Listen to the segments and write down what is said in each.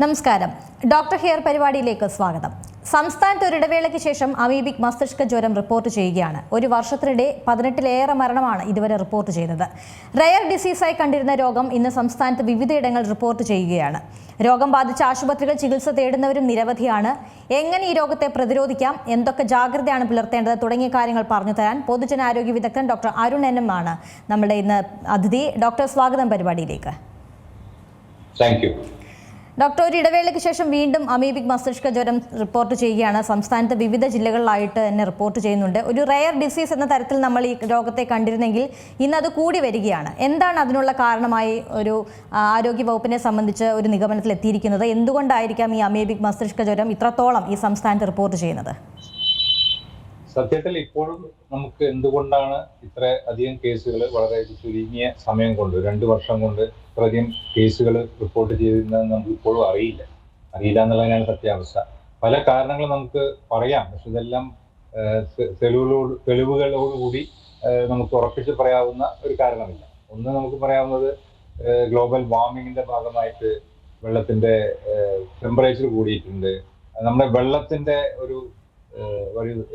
നമസ്കാരം. Doctor here പരിപാടിയിലേക്ക് സ്വാഗതം. സംസ്ഥാനത്ത് ഒരിടവേളയ്ക്ക് ശേഷം അമീബിക് മസ്തിഷ്ക ജ്വരം റിപ്പോർട്ട് ചെയ്യുകയാണ്. ഒരു വർഷത്തിനിടെ 18-ലേറെ മരണമാണ് ഇതുവരെ റിപ്പോർട്ട് ചെയ്തത്. റയർ ഡിസീസായി കണ്ടിരുന്ന രോഗം ഇന്ന് സംസ്ഥാനത്ത് വിവിധയിടങ്ങൾ റിപ്പോർട്ട് ചെയ്യുകയാണ്. രോഗം ബാധിച്ച ആശുപത്രികൾ ചികിത്സ തേടുന്നവരും നിരവധിയാണ്. എങ്ങനെ ഈ രോഗത്തെ പ്രതിരോധിക്കാം, എന്തൊക്കെ ജാഗ്രതയാണ് പുലർത്തേണ്ടത് തുടങ്ങിയ കാര്യങ്ങൾ പറഞ്ഞു തരാൻ പൊതുജനാരോഗ്യ വിദഗ്ധൻ ഡോക്ടർ അരുൺ എൻ ആണ് നമ്മുടെ ഇന്ന് അതിഥി. ഡോക്ടർ, സ്വാഗതം പരിപാടിയിലേക്ക്. ഡോക്ടർ, ഒരു ഇടവേളയ്ക്ക് ശേഷം വീണ്ടും അമീബിക് മസ്തിഷ്ക ജ്വരം റിപ്പോർട്ട് ചെയ്യുകയാണ്. സംസ്ഥാനത്ത് വിവിധ ജില്ലകളിലായിട്ട് തന്നെ റിപ്പോർട്ട് ചെയ്യുന്നുണ്ട്. ഒരു റയർ ഡിസീസ് എന്ന തരത്തിൽ നമ്മൾ ഈ രോഗത്തെ കണ്ടിരുന്നെങ്കിൽ ഇന്ന് അത് കൂടി വരികയാണ്. എന്താണ് അതിനുള്ള കാരണമായി ഒരു ആരോഗ്യ വകുപ്പിനെ സംബന്ധിച്ച് ഒരു നിഗമനത്തിൽ എത്തിയിരിക്കുന്നത്? എന്തുകൊണ്ടായിരിക്കാം ഈ അമീബിക് മസ്തിഷ്ക ജ്വരം ഇത്രത്തോളം ഈ സംസ്ഥാനത്ത് റിപ്പോർട്ട് ചെയ്യുന്നത്? സത്യത്തിൽ ഇപ്പോഴും നമുക്ക് എന്തുകൊണ്ടാണ് ഇത്ര അധികം കേസുകൾ വളരെ ചുരുങ്ങിയ സമയം കൊണ്ട് 2 വർഷം കൊണ്ട് ഇത്രയധികം കേസുകൾ റിപ്പോർട്ട് ചെയ്തിരുന്നതെന്ന് നമുക്ക് ഇപ്പോഴും അറിയില്ല എന്നുള്ളതിനാണ് സത്യാവസ്ഥ. പല കാരണങ്ങൾ നമുക്ക് പറയാം, പക്ഷെ ഇതെല്ലാം തെളിവുകളോടുകൂടി നമുക്ക് ഉറപ്പിച്ച് പറയാവുന്ന ഒരു കാരണമില്ല. ഒന്ന് നമുക്ക് പറയാവുന്നത് ഗ്ലോബൽ വാർമിങ്ങിന്റെ ഭാഗമായിട്ട് വെള്ളത്തിന്റെ ടെമ്പറേച്ചർ കൂടിയിട്ടുണ്ട്. നമ്മുടെ വെള്ളത്തിന്റെ ഒരു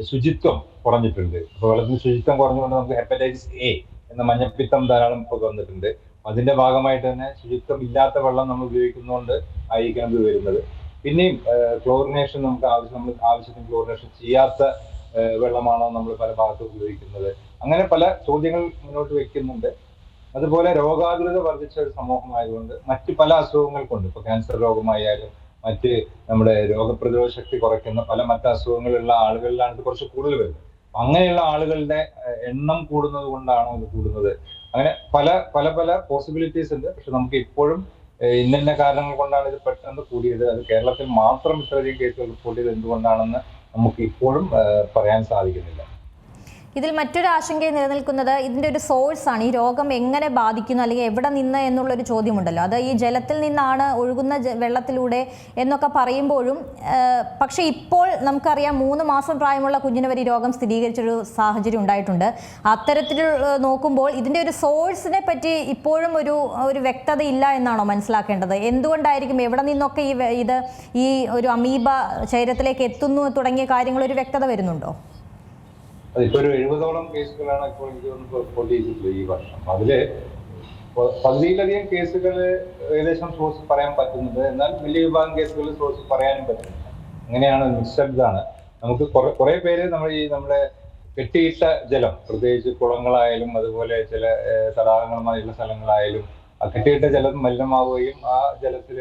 ശുചിത്വം കുറഞ്ഞിട്ടുണ്ട്. അപ്പോൾ വെള്ളത്തിന് ശുചിത്വം കുറഞ്ഞുകൊണ്ട് നമുക്ക് ഹെപ്പറ്റൈറ്റിസ് എ എന്ന മഞ്ഞപ്പിത്തം ധാരാളം ഇപ്പോൾ വന്നിട്ടുണ്ട്. അതിന്റെ ഭാഗമായിട്ട് തന്നെ ശുചിത്വം ഇല്ലാത്ത വെള്ളം നമ്മൾ ഉപയോഗിക്കുന്നതുകൊണ്ട് ആയിരിക്കണം ഇത് വരുന്നത്. പിന്നെയും ക്ലോറിനേഷൻ നമ്മൾ ആവശ്യത്തിന് ക്ലോറിനേഷൻ ചെയ്യാത്ത വെള്ളമാണോ നമ്മൾ പല ഭാഗത്തും ഉപയോഗിക്കുന്നത്? അങ്ങനെ പല ചോദ്യങ്ങൾ മുന്നോട്ട് വെക്കുന്നുണ്ട്. അതുപോലെ രോഗാതുരത വർദ്ധിച്ച ഒരു സമൂഹമായതുകൊണ്ട് മറ്റ് പല അസുഖങ്ങൾ കൊണ്ട്, ഇപ്പൊ ക്യാൻസർ രോഗമായാലും മറ്റ് നമ്മുടെ രോഗപ്രതിരോധ ശക്തി കുറയ്ക്കുന്ന മറ്റ് അസുഖങ്ങളുള്ള ആളുകളിലാണ് ഇത് കുറച്ച് കൂടുതൽ വരുന്നത്. അങ്ങനെയുള്ള ആളുകളുടെ എണ്ണം കൂടുന്നത് കൊണ്ടാണോ ഇത് കൂടുന്നത്? അങ്ങനെ പല പോസിബിലിറ്റീസ് ഉണ്ട്. പക്ഷെ നമുക്ക് ഇപ്പോഴും ഇന്ന കാരണങ്ങൾ കൊണ്ടാണ് ഇത് പെട്ടെന്ന് കൂടിയത്, അത് കേരളത്തിൽ മാത്രം ഇത്രയധികം കേസുകൾ റിപ്പോർട്ട് ചെയ്ത് എന്തുകൊണ്ടാണെന്ന് നമുക്ക് ഇപ്പോഴും പറയാൻ സാധിക്കുന്നില്ല. ഇതിൽ മറ്റൊരു ആശങ്ക നിലനിൽക്കുന്നത് ഇതിൻ്റെ ഒരു സോഴ്സാണ്. ഈ രോഗം എങ്ങനെ ബാധിക്കുന്നു, അല്ലെങ്കിൽ എവിടെ നിന്ന് എന്നുള്ളൊരു ചോദ്യമുണ്ടല്ലോ. അത് ഈ ജലത്തിൽ നിന്നാണ്, ഒഴുകുന്ന വെള്ളത്തിലൂടെ എന്നൊക്കെ പറയുമ്പോഴും പക്ഷേ ഇപ്പോൾ നമുക്കറിയാം 3 മാസം പ്രായമുള്ള കുഞ്ഞിന് വരെ ഈ രോഗം സ്ഥിരീകരിച്ചൊരു സാഹചര്യം ഉണ്ടായിട്ടുണ്ട്. അത്തരത്തിൽ നോക്കുമ്പോൾ ഇതിൻ്റെ ഒരു സോഴ്സിനെ പറ്റി ഇപ്പോഴും ഒരു വ്യക്തത ഇല്ല എന്നാണോ മനസ്സിലാക്കേണ്ടത്? എന്തുകൊണ്ടായിരിക്കും, എവിടെ നിന്നൊക്കെ ഈ ഒരു അമീബ ശരീരത്തിലേക്ക് എത്തുന്നു തുടങ്ങിയ കാര്യങ്ങൾ ഒരു വ്യക്തത വരുന്നുണ്ടോ? അതിപ്പോ ഒരു 70ഓളം കേസുകളാണ് ഇപ്പോൾ എനിക്ക് റിപ്പോർട്ട് ചെയ്തിട്ടുള്ളത് ഈ വർഷം. അതില് 10-ലധികം കേസുകൾ ഏകദേശം സോഴ്സ് പറയാൻ പറ്റുന്നുണ്ട്. എന്നാൽ വലിയ വിഭാഗം കേസുകൾ സോഴ്സ് പറയാനും പറ്റുന്നില്ല. അങ്ങനെയാണ്, മിക്സഡ് ആണ്. നമുക്ക് കുറെ പേര് നമ്മുടെ കെട്ടിയിട്ട ജലം, പ്രത്യേകിച്ച് കുളങ്ങളായാലും അതുപോലെ ചില തടാകങ്ങളുമായുള്ള സ്ഥലങ്ങളായാലും ആ കെട്ടിയിട്ട ജലം മലിനമാവുകയും ആ ജലത്തിൽ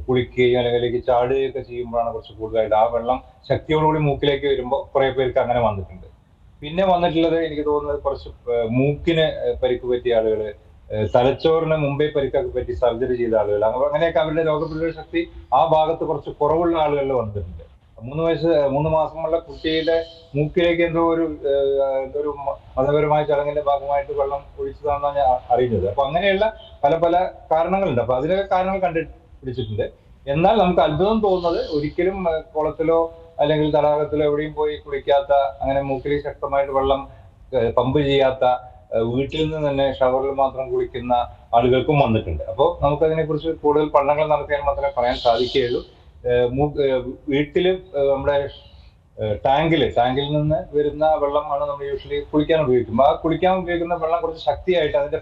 കുളിക്കുകയും അല്ലെങ്കിൽ ചാടുകയൊക്കെ ചെയ്യുമ്പോഴാണ് കുറച്ച് കൂടുതലായിട്ട് ആ വെള്ളം ശക്തിയോടുകൂടി മൂക്കിലേക്ക് വരുമ്പോൾ കുറെ പേർക്ക് അങ്ങനെ വന്നിട്ടുണ്ട്. പിന്നെ വന്നിട്ടുള്ളത് എനിക്ക് തോന്നുന്നത് കുറച്ച് മൂക്കിന് പരിക്ക് പറ്റിയ ആളുകൾ, തലച്ചോറിന് മുമ്പേ പരിക്കൊക്കെ പറ്റി സർജറി ചെയ്ത ആളുകൾ, അങ്ങനെയൊക്കെ അവരുടെ രോഗപ്രതിരോധ ശക്തി ആ ഭാഗത്ത് കുറച്ച് കുറവുള്ള ആളുകളിൽ വന്നിട്ടുണ്ട്. 3 മാസമുള്ള കുട്ടിയുടെ മൂക്കിലേക്ക് എന്തോ ഒരു മതപരമായ ചടങ്ങിന്റെ ഭാഗമായിട്ട് വെള്ളം ഒഴിച്ചതാണെന്നാണ് ഞാൻ അറിയുന്നത്. അപ്പൊ അങ്ങനെയുള്ള പല കാരണങ്ങളുണ്ട്. അപ്പൊ അതിനൊക്കെ കാരണങ്ങൾ കണ്ടുപിടിച്ചിട്ടുണ്ട്. എന്നാൽ നമുക്ക് അത്ഭുതം തോന്നുന്നത് ഒരിക്കലും കുളത്തിലോ അല്ലെങ്കിൽ തടാകത്തിലോ എവിടെയും പോയി കുളിക്കാത്ത, അങ്ങനെ മൂക്കിൽ ശക്തമായിട്ട് വെള്ളം പമ്പ് ചെയ്യാത്ത, വീട്ടിൽ നിന്ന് തന്നെ ഷവറിൽ മാത്രം കുളിക്കുന്ന ആളുകൾക്കും വന്നിട്ടുണ്ട്. അപ്പോൾ നമുക്കതിനെ കുറിച്ച് കൂടുതൽ പഠനങ്ങൾ നടത്തിയാൽ മാത്രമേ പറയാൻ സാധിക്കുകയുള്ളൂ. വീട്ടില് നമ്മുടെ ടാങ്കിൽ നിന്ന് വരുന്ന വെള്ളമാണ് നമ്മൾ യൂഷ്വലി കുളിക്കാൻ ഉപയോഗിക്കുന്നത്. ആ കുളിക്കാൻ ഉപയോഗിക്കുന്ന വെള്ളം കുറച്ച് ശക്തിയായിട്ട് അതിന്റെ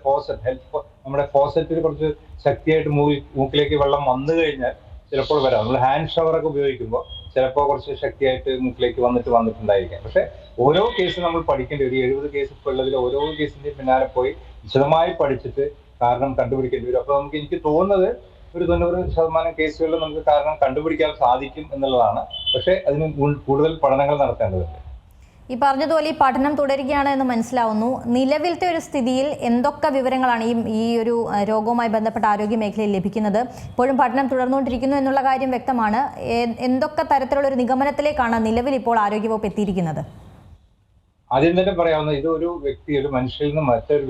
നമ്മുടെ ഫോസറ്റിൽ കുറച്ച് ശക്തിയായിട്ട് മൂക്കിലേക്ക് വെള്ളം വന്നു കഴിഞ്ഞാൽ ചിലപ്പോൾ വരാം. നമ്മൾ ഹാൻഡ് ഷവറൊക്കെ ഉപയോഗിക്കുമ്പോൾ ചിലപ്പോൾ കുറച്ച് ശക്തിയായിട്ട് മൂക്കിലേക്ക് വന്നിട്ടുണ്ടായിരിക്കാം. പക്ഷെ ഓരോ കേസ് നമ്മൾ പഠിക്കേണ്ടി വരും. 70 കേസ് ഇപ്പോൾ ഉള്ളതിൽ ഓരോ കേസിന്റെയും പിന്നാലെ പോയി വിശദമായി പഠിച്ചിട്ട് കാരണം കണ്ടുപിടിക്കേണ്ടി വരും. അപ്പൊ എനിക്ക് തോന്നുന്നത് ഒരു 90% കേസുകളിൽ നമുക്ക് കാരണം കണ്ടുപിടിക്കാൻ സാധിക്കും എന്നുള്ളതാണ്. പക്ഷെ അതിന് കൂടുതൽ പഠനങ്ങൾ നടത്തേണ്ടതുണ്ട്. ഈ പറഞ്ഞതുപോലെ ഈ പഠനം തുടരുകയാണ് എന്ന് മനസ്സിലാവുന്നു. നിലവിലത്തെ ഒരു സ്ഥിതിയിൽ എന്തൊക്കെ വിവരങ്ങളാണ് ഈ ഒരു രോഗവുമായി ബന്ധപ്പെട്ട ആരോഗ്യ മേഖലയിൽ ലഭിക്കുന്നത്? ഇപ്പോഴും പഠനം തുടർന്നുകൊണ്ടിരിക്കുന്നു എന്നുള്ള കാര്യം വ്യക്തമാണ്. എന്തൊക്കെ തരത്തിലുള്ള ഒരു നിഗമനത്തിലേക്കാണ് നിലവിൽ ഇപ്പോൾ ആരോഗ്യവകുപ്പ് എത്തിയിരിക്കുന്നത്? ആദ്യം തന്നെ പറയാവുന്ന, ഇത് ഒരു മനുഷ്യരിൽ നിന്ന് മറ്റൊരു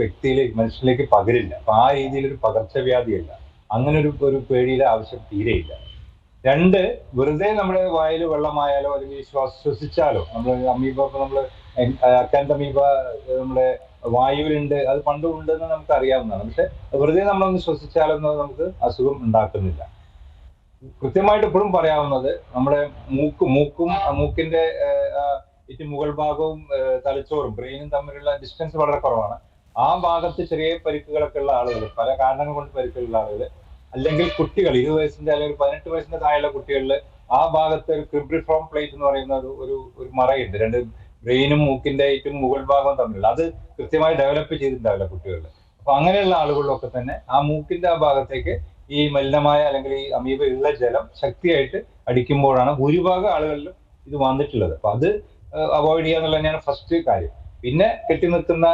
മനുഷ്യനിലേക്ക് പകരില്ല. അപ്പൊ ആ രീതിയിൽ ഒരു പകർച്ചവ്യാധിയല്ല. അങ്ങനെ ഒരു പേടിയുടെ ആവശ്യം തീരെയില്ല. 2, വെറുതെ നമ്മുടെ വായിൽ വെള്ളമായാലോ അല്ലെങ്കിൽ ശ്വസിച്ചാലോ, അമീബ അമീബ നമ്മുടെ വായുവിലുണ്ട്, അത് പണ്ടും ഉണ്ടെന്ന് നമുക്ക് അറിയാവുന്നതാണ്. പക്ഷെ വെറുതെ നമ്മളൊന്ന് ശ്വസിച്ചാലൊന്നും നമുക്ക് അസുഖം ഉണ്ടാക്കുന്നില്ല. കൃത്യമായിട്ട് ഇപ്പോഴും പറയാവുന്നത് നമ്മുടെ മൂക്കിന്റെ മുകൾ ഭാഗവും തലച്ചോറും ബ്രെയിനും തമ്മിലുള്ള ഡിസ്റ്റൻസ് വളരെ കുറവാണ്. ആ ഭാഗത്ത് ചെറിയ പരിക്കുകളൊക്കെ ഉള്ള ആളുകൾ, പല കാരണങ്ങൾ കൊണ്ട് പരിക്കുള്ള ആളുകൾ, അല്ലെങ്കിൽ കുട്ടികൾ 20 വയസ്സിന്റെ അല്ലെങ്കിൽ 18 വയസ്സിന്റെ താഴെയുള്ള കുട്ടികളിൽ ആ ഭാഗത്ത് ഒരു ക്രിബ്രിഫോം പ്ലേറ്റ് എന്ന് പറയുന്ന ഒരു മറയുണ്ട്, രണ്ട് ബ്രെയിനും മൂക്കിന്റെ ഏറ്റവും മുകൾ ഭാഗവും തമ്മിലുള്ള, അത് കൃത്യമായി ഡെവലപ്പ് ചെയ്തിട്ടുണ്ടാവില്ല കുട്ടികളിൽ. അപ്പൊ അങ്ങനെയുള്ള ആളുകളിലൊക്കെ തന്നെ ആ മൂക്കിന്റെ ആ ഭാഗത്തേക്ക് ഈ മലിനമായ അല്ലെങ്കിൽ ഈ അമീബ ഉള്ള ജലം ശക്തിയായിട്ട് അടിക്കുമ്പോഴാണ് ഭൂരിഭാഗം ആളുകളിലും ഇത് വന്നിട്ടുള്ളത്. അപ്പൊ അത് അവോയ്ഡ് ചെയ്യുക എന്നുള്ളത് തന്നെയാണ് ഫസ്റ്റ് കാര്യം. പിന്നെ കെട്ടി നിൽക്കുന്ന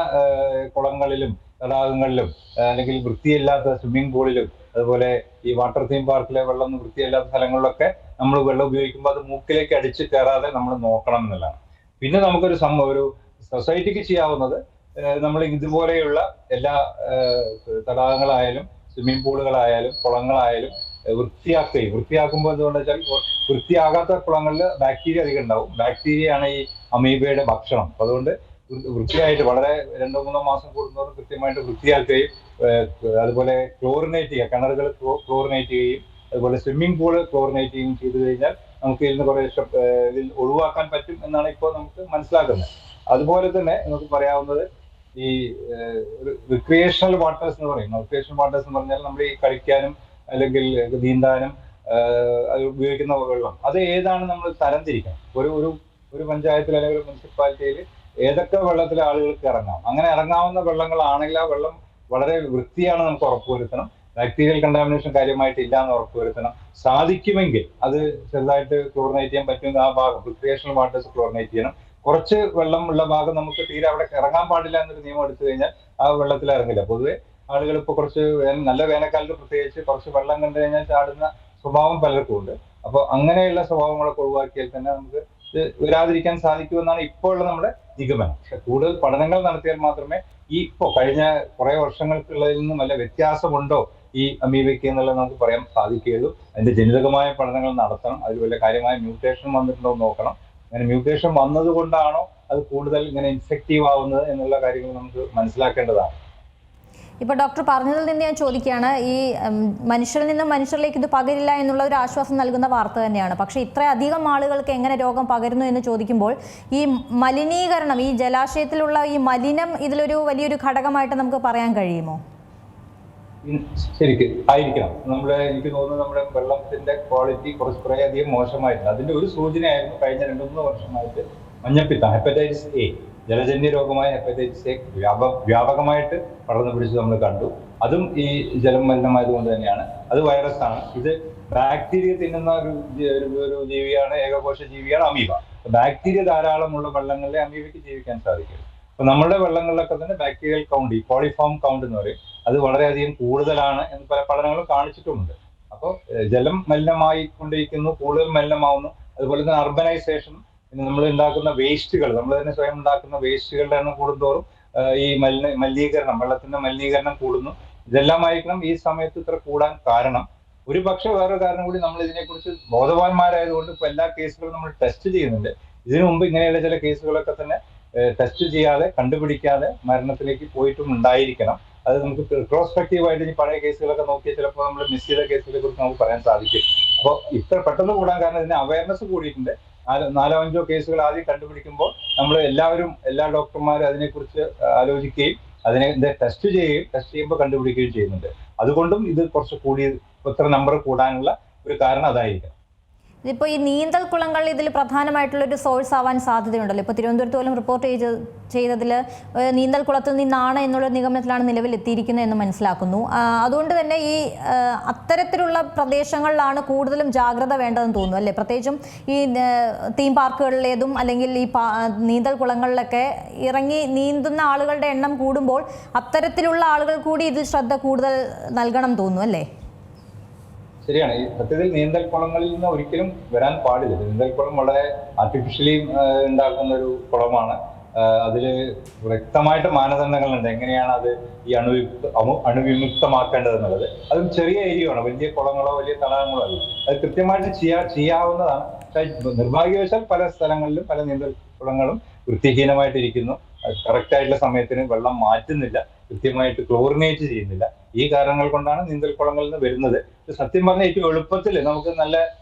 കുളങ്ങളിലും തടാകങ്ങളിലും അല്ലെങ്കിൽ വൃത്തിയില്ലാത്ത സ്വിമ്മിംഗ് പൂളിലും അതുപോലെ ഈ വാട്ടർ തീം പാർക്കിലെ വെള്ളം വൃത്തിയില്ലാത്ത സ്ഥലങ്ങളിലൊക്കെ നമ്മൾ വെള്ളം ഉപയോഗിക്കുമ്പോൾ അത് മൂക്കിലേക്ക് അടിച്ച് കയറാതെ നമ്മൾ നോക്കണം എന്നുള്ളതാണ്. പിന്നെ നമുക്കൊരു ഒരു സൊസൈറ്റിക്ക് ചെയ്യാവുന്നത്, നമ്മൾ ഇതുപോലെയുള്ള എല്ലാ തടാകങ്ങളായാലും സ്വിമ്മിംഗ് പൂളുകളായാലും കുളങ്ങളായാലും വൃത്തിയാക്കുമ്പോൾ എന്തുകൊണ്ടെന്ന് വെച്ചാൽ വൃത്തിയാകാത്ത കുളങ്ങളിൽ ബാക്ടീരിയ അധികം ഉണ്ടാവും. ബാക്ടീരിയയാണ് ഈ അമീബയുടെ ഭക്ഷണം. അതുകൊണ്ട് വൃത്തിയായിട്ട് വളരെ 2-3 മാസം കൂടുന്നവർ കൃത്യമായിട്ട് വൃത്തിയാക്കുകയും അതുപോലെ ക്ലോറിനേറ്റ് ചെയ്യുക, കിണറുകൾ ക്ലോറിനേറ്റ് ചെയ്യുകയും അതുപോലെ സ്വിമ്മിംഗ് പൂള് ക്ലോറിനേറ്റ് ചെയ്യുകയും ചെയ്തു കഴിഞ്ഞാൽ നമുക്ക് ഇതിന് കുറെ ഇതിൽ ഒഴിവാക്കാൻ പറ്റും എന്നാണ് ഇപ്പോൾ നമുക്ക് മനസ്സിലാക്കുന്നത്. അതുപോലെ തന്നെ നമുക്ക് പറയാവുന്നത് ഈ റിക്രിയേഷണൽ വാട്ടേഴ്സ് എന്ന് പറയും. റിക്രിയേഷണൽ വാട്ടേഴ്സ് എന്ന് പറഞ്ഞാൽ നമ്മൾ ഈ കളിക്കാനും അല്ലെങ്കിൽ നീന്താനും ഉപയോഗിക്കുന്ന വെള്ളം, അത് ഏതാണ് നമ്മൾ തരംതിരിക്കണം. ഒരു പഞ്ചായത്തിൽ അല്ലെങ്കിൽ ഒരു മുനിസിപ്പാലിറ്റിയിൽ ഏതൊക്കെ വെള്ളത്തിൽ ആളുകൾക്ക് ഇറങ്ങാം, അങ്ങനെ ഇറങ്ങാവുന്ന വെള്ളങ്ങളാണെങ്കിൽ ആ വെള്ളം വളരെ വൃത്തിയാണ് നമുക്ക് ഉറപ്പുവരുത്തണം. ബാക്ടീരിയൽ കണ്ടാമിനേഷൻ കാര്യമായിട്ട് ഇല്ല എന്ന് ഉറപ്പുവരുത്തണം. സാധിക്കുമെങ്കിൽ അത് ചെറുതായിട്ട് ക്ലോറിനേറ്റ് ചെയ്യാൻ പറ്റുമെങ്കിൽ ആ ഭാഗം റിക്രിയേഷണൽ വാട്ടേഴ്സ് ക്ലോറിനേറ്റ് ചെയ്യണം. കുറച്ച് വെള്ളം ഉള്ള ഭാഗം നമുക്ക് തീരെ അവിടെ ഇറങ്ങാൻ പാടില്ല എന്നൊരു നിയമം എടുത്തു കഴിഞ്ഞാൽ ആ വെള്ളത്തിൽ ഇറങ്ങില്ല. പൊതുവെ ആളുകൾ ഇപ്പോൾ കുറച്ച് നല്ല വേനൽക്കാലത്ത് പ്രത്യേകിച്ച് കുറച്ച് വെള്ളം കണ്ടു കഴിഞ്ഞാൽ ചാടുന്ന സ്വഭാവം പലർക്കും ഉണ്ട്. അപ്പോൾ അങ്ങനെയുള്ള സ്വഭാവങ്ങളൊക്കെ ഒഴിവാക്കിയാൽ തന്നെ നമുക്ക് വരാതിരിക്കാൻ സാധിക്കുമെന്നാണ് ഇപ്പോൾ ഉള്ള നമ്മുടെ നിഗമനം. പക്ഷെ കൂടുതൽ പഠനങ്ങൾ നടത്തിയാൽ മാത്രമേ ഈ കഴിഞ്ഞ കുറെ വർഷങ്ങൾക്കുള്ളതിൽ നിന്നും വല്ല വ്യത്യാസമുണ്ടോ ഈ അമീബയ്ക്ക് എന്നുള്ളത് നമുക്ക് പറയാൻ സാധിക്കുകയുള്ളൂ. അതിന്റെ ജനിതകമായ പഠനങ്ങൾ നടത്തണം. അതിൽ വല്ല കാര്യമായ മ്യൂട്ടേഷൻ വന്നിട്ടുണ്ടോ എന്ന് നോക്കണം. അങ്ങനെ മ്യൂട്ടേഷൻ വന്നത് കൊണ്ടാണോ അത് കൂടുതൽ ഇങ്ങനെ ഇൻഫെക്റ്റീവ് ആവുന്നത് എന്നുള്ള കാര്യങ്ങൾ നമുക്ക് മനസ്സിലാക്കേണ്ടതാണ്. ഇപ്പോൾ ഡോക്ടർ പറഞ്ഞതിൽ നിന്ന് ഞാൻ ചോദിക്കുകയാണ്, ഈ മനുഷ്യരിൽ നിന്നും മനുഷ്യരിലേക്ക് ഇത് പകരില്ല എന്നുള്ള ഒരു ആശ്വാസം നൽകുന്ന വാർത്ത തന്നെയാണ്. പക്ഷേ ഇത്രയധികം ആളുകൾക്ക് എങ്ങനെ രോഗം പകരുന്നു എന്ന് ചോദിക്കുമ്പോൾ ഈ മലിനീകരണം, ഈ ജലാശയത്തിലുള്ള ഈ മലിനം ഇതിലൊരു വലിയൊരു ഘടകമായിട്ട് നമുക്ക് പറയാൻ കഴിയുമോ? ശരിക്കും ആയിരിക്കണം. എനിക്ക് തോന്നുന്നു നമ്മുടെ വെള്ളത്തിന്റെ ക്വാളിറ്റി കുറേയധികം മോശമായിട്ടുണ്ട്. അതിന്റെ ഒരു സൂചനയായിരുന്നു കഴിഞ്ഞ 2-3 വർഷമായിട്ട് മഞ്ഞപ്പിത്തം, ഹെപ്പറ്റൈറ്റിസ് എ, ജലജന്യ രോഗമായ ഹെപ്പറ്റൈറ്റിസ് എ വ്യാപകമായിട്ട് പടർന്നു പിടിച്ച് നമ്മൾ കണ്ടു. അതും ഈ ജലം മലിനമായതുകൊണ്ട് തന്നെയാണ്. അത് വൈറസ് ആണ്. ഇത് ബാക്ടീരിയ തിന്നുന്ന ഒരു ജീവിയാണ്, ഏകകോശ ജീവിയാണ് അമീബ. ബാക്ടീരിയ ധാരാളമുള്ള വെള്ളങ്ങളിലെ അമീബയ്ക്ക് ജീവിക്കാൻ സാധിക്കും. അപ്പൊ നമ്മുടെ വെള്ളങ്ങളിലൊക്കെ തന്നെ ബാക്ടീരിയൽ കൗണ്ട്, ഈ കോളിഫോം കൗണ്ട് എന്ന് പറയും, അത് വളരെയധികം കൂടുതലാണ് എന്ന് പല പഠനങ്ങളും കാണിച്ചിട്ടുമുണ്ട്. അപ്പോൾ ജലം മലിനമായിക്കൊണ്ടിരിക്കുന്നു, കൂടുതൽ മലിനമാവുന്നു. അതുപോലെ തന്നെ അർബനൈസേഷൻ, നമ്മൾ ഉണ്ടാക്കുന്ന വേസ്റ്റുകൾ, നമ്മൾ തന്നെ സ്വയം ഉണ്ടാക്കുന്ന വേസ്റ്റുകളുടെ എണ്ണം കൂടുന്തോറും ഈ മലിനീകരണം, വെള്ളത്തിന്റെ മലിനീകരണം കൂടുന്നു. ഇതെല്ലാമായിരിക്കണം ഈ സമയത്ത് ഇത്ര കൂടാൻ കാരണം. ഒരു പക്ഷെ വേറൊരു കാരണം കൂടി, നമ്മൾ ഇതിനെക്കുറിച്ച് ബോധവാന്മാരായതുകൊണ്ട് ഇപ്പൊ എല്ലാ കേസുകളും നമ്മൾ ടെസ്റ്റ് ചെയ്യുന്നുണ്ട്. ഇതിനു മുമ്പ് ഇങ്ങനെയുള്ള ചില കേസുകളൊക്കെ തന്നെ ടെസ്റ്റ് ചെയ്യാതെ കണ്ടുപിടിക്കാതെ മരണത്തിലേക്ക് പോയിട്ടും ഉണ്ടായിരിക്കണം. അത് നമുക്ക് റിട്രോസ്പെക്റ്റീവായിട്ട് ഈ പഴയ കേസുകളൊക്കെ നോക്കിയാൽ ചിലപ്പോൾ നമ്മൾ മിസ് ചെയ്ത കേസുകളെ കുറിച്ച് നമുക്ക് പറയാൻ സാധിക്കും. അപ്പോൾ ഇത്ര പെട്ടെന്ന് കൂടാൻ കാരണം ഇതിന് അവയർനെസ് കൂടിയിട്ടുണ്ട്. 4-5 കേസുകൾ ആദ്യം കണ്ടുപിടിക്കുമ്പോൾ നമ്മൾ എല്ലാ ഡോക്ടർമാരും അതിനെക്കുറിച്ച് ആലോചിക്കുകയും അതിനെ ടെസ്റ്റ് ചെയ്യുമ്പോൾ കണ്ടുപിടിക്കുകയും ചെയ്യുന്നുണ്ട്. അതുകൊണ്ടും ഇത് കുറച്ച് ഇത്ര നമ്പർ കൂടാനുള്ള ഒരു കാരണം അതായിരിക്കും. ഇതിപ്പോൾ ഈ നീന്തൽ കുളങ്ങൾ ഇതിൽ പ്രധാനമായിട്ടുള്ളൊരു സോഴ്സ് ആവാൻ സാധ്യതയുണ്ടല്ലോ. ഇപ്പോൾ തിരുവനന്തപുരത്ത് പോലും റിപ്പോർട്ട് ചെയ്തതിൽ നീന്തൽ കുളത്തിൽ നിന്നാണ് എന്നുള്ള നിഗമനത്തിലാണ് നിലവിൽ എത്തിയിരിക്കുന്നത് എന്ന് മനസ്സിലാക്കുന്നു. അതുകൊണ്ട് തന്നെ ഈ അത്തരത്തിലുള്ള പ്രദേശങ്ങളിലാണ് കൂടുതലും ജാഗ്രത വേണ്ടതെന്ന് തോന്നുന്നു അല്ലേ? പ്രത്യേകിച്ചും ഈ തീം പാർക്കുകളിലേതും അല്ലെങ്കിൽ ഈ നീന്തൽ കുളങ്ങളിലൊക്കെ ഇറങ്ങി നീന്തുന്ന ആളുകളുടെ എണ്ണം കൂടുമ്പോൾ അത്തരത്തിലുള്ള ആളുകൾ കൂടി ഇതിൽ ശ്രദ്ധ കൂടുതൽ നൽകണം തോന്നുന്നു അല്ലേ? ശരിയാണ്. ഈ സത്യത്തിൽ നീന്തൽ കുളങ്ങളിൽ നിന്ന് ഒരിക്കലും വരാൻ പാടില്ല. നീന്തൽ കുളം വളരെ ആർട്ടിഫിഷ്യലി ഉണ്ടാക്കുന്ന ഒരു കുളമാണ്. അതിൽ വ്യക്തമായിട്ട് മാനദണ്ഡങ്ങളുണ്ട് എങ്ങനെയാണ് അത് ഈ അണുവിമുക്തമാക്കേണ്ടതെന്നുള്ളത്. അതും ചെറിയ ഏരിയയാണ്, വലിയ കുളങ്ങളോ വലിയ തടാകങ്ങളോ അല്ല. അത് കൃത്യമായിട്ട് ചെയ്യാവുന്നതാണ്. നിർഭാഗ്യവശാൽ പല സ്ഥലങ്ങളിലും പല നീന്തൽ കുളങ്ങളും വൃത്തിഹീനമായിട്ടിരിക്കുന്നു. കറക്റ്റ് ആയിട്ടുള്ള സമയത്തിന് വെള്ളം മാറ്റുന്നില്ല, കൃത്യമായിട്ട് ക്ലോറിനേറ്റ് ചെയ്യുന്നില്ല. ഈ കാരണങ്ങൾ കൊണ്ടാണ് നീന്തൽക്കുളങ്ങളിൽ നിന്ന് വരുന്നത്. സത്യം പറഞ്ഞാൽ ഏറ്റവും എളുപ്പത്തിൽ നമുക്ക് നല്ല